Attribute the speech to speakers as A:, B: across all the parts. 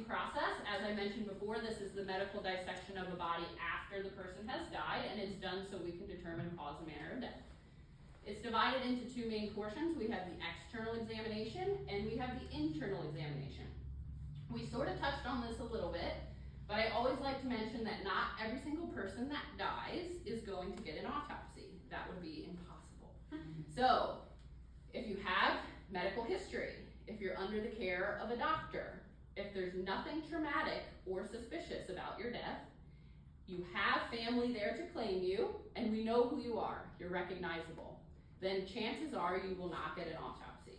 A: autopsy process, as I mentioned before, this is the medical dissection of a body after the person has died, and it's done so we can determine cause and manner of death. It's divided into two main portions. We have the external examination and we have the internal examination. We sort of touched on this a little bit, but I always like to mention that not every single person that dies is going to get an autopsy. That would be impossible. So, if you have medical history, if you're under the care of a doctor, if there's nothing traumatic or suspicious about your death, you have family there to claim you, and we know who you are, you're recognizable, then chances are you will not get an autopsy.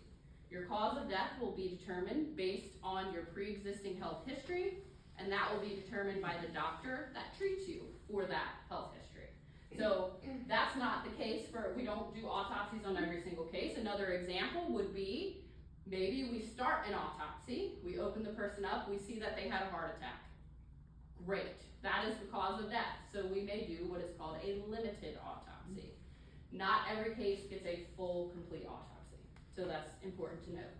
A: Your cause of death will be determined based on your pre-existing health history, and that will be determined by the doctor that treats you for that health history. So that's not the case we don't do autopsies on every single case. Another example would be, maybe we start an autopsy, we open the person up, we see that they had a heart attack. Great, that is the cause of death. So we may do what is called a limited autopsy. Not every case gets a full, complete autopsy. So that's important to note.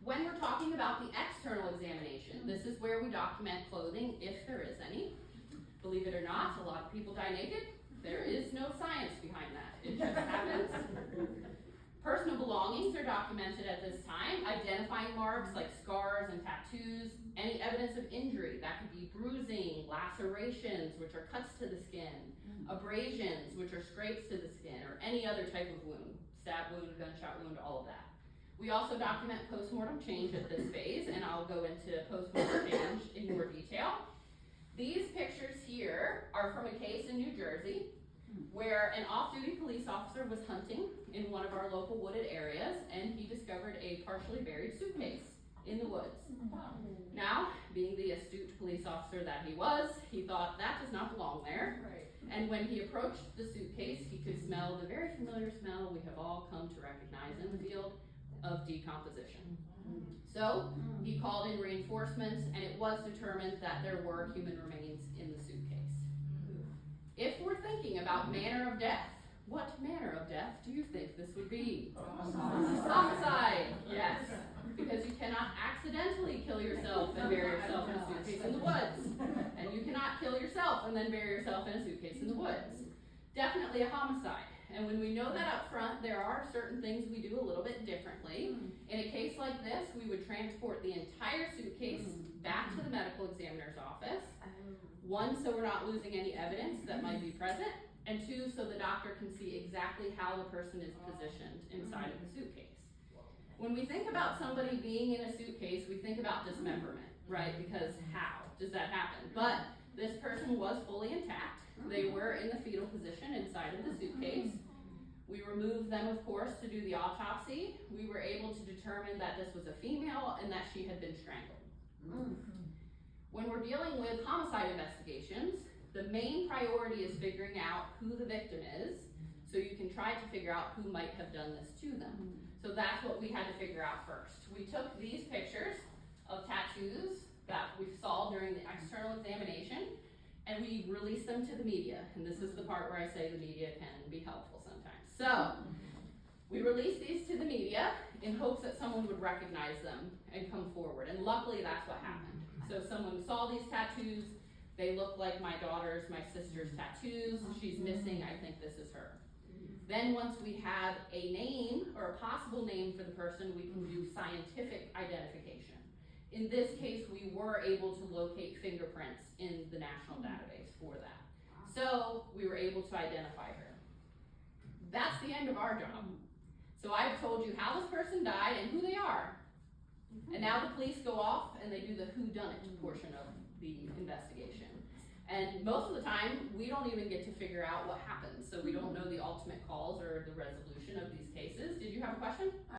A: When we're talking about the external examination, this is where we document clothing, if there is any. Believe it or not, a lot of people die naked. There is no science behind that. It just happens. Personal belongings are documented at this time. Identifying marks like scars and tattoos, any evidence of injury, that could be bruising, lacerations, which are cuts to the skin, abrasions, which are scrapes to the skin, or any other type of wound, stab wound, gunshot wound, all of that. We also document postmortem change at this phase, and I'll go into postmortem change in more detail. These pictures here are from a case in New Jersey where an off-duty police officer was hunting in one of our local wooded areas, and he discovered a partially buried suitcase in the woods. Now, being the astute police officer that he was, he thought that does not belong there. And when he approached the suitcase, he could smell the very familiar smell we have all come to recognize in the field of decomposition. So he called in reinforcements, and it was determined that there were human remains in the suitcase. If we're thinking about manner of death, what manner of death do you think this would be? Homicide, yes. Because you cannot accidentally kill yourself and bury yourself in a suitcase in the woods. And you cannot kill yourself and then bury yourself in a suitcase in the woods. Definitely a homicide. And when we know that up front, there are certain things we do a little bit differently. In a case like this, we would transport the entire suitcase back to the medical examiner's office. One, so we're not losing any evidence that might be present, and two, so the doctor can see exactly how the person is positioned inside of the suitcase. When we think about somebody being in a suitcase, we think about dismemberment, right? Because how does that happen? But this person was fully intact. They were in the fetal position inside of the suitcase. We removed them, of course, to do the autopsy. We were able to determine that this was a female and that she had been strangled. When we're dealing with homicide investigations, the main priority is figuring out who the victim is, so you can try to figure out who might have done this to them. So that's what we had to figure out first. We took these pictures of tattoos that we saw during the external examination, and we released them to the media. And this is the part where I say the media can be helpful sometimes. So we released these to the media in hopes that someone would recognize them and come forward. And luckily that's what happened. So someone saw these tattoos, they look like my daughter's, my sister's tattoos. She's missing, I think this is her. Then once we have a name or a possible name for the person, we can do scientific identification. In this case, we were able to locate fingerprints in the national database for that. So we were able to identify her. That's the end of our job. So I've told you how this person died and who they are. And now the police go off and they do the whodunit portion of the investigation. And most of the time, we don't even get to figure out what happened. So we don't know the ultimate cause or the resolution of these cases. Did you have a question?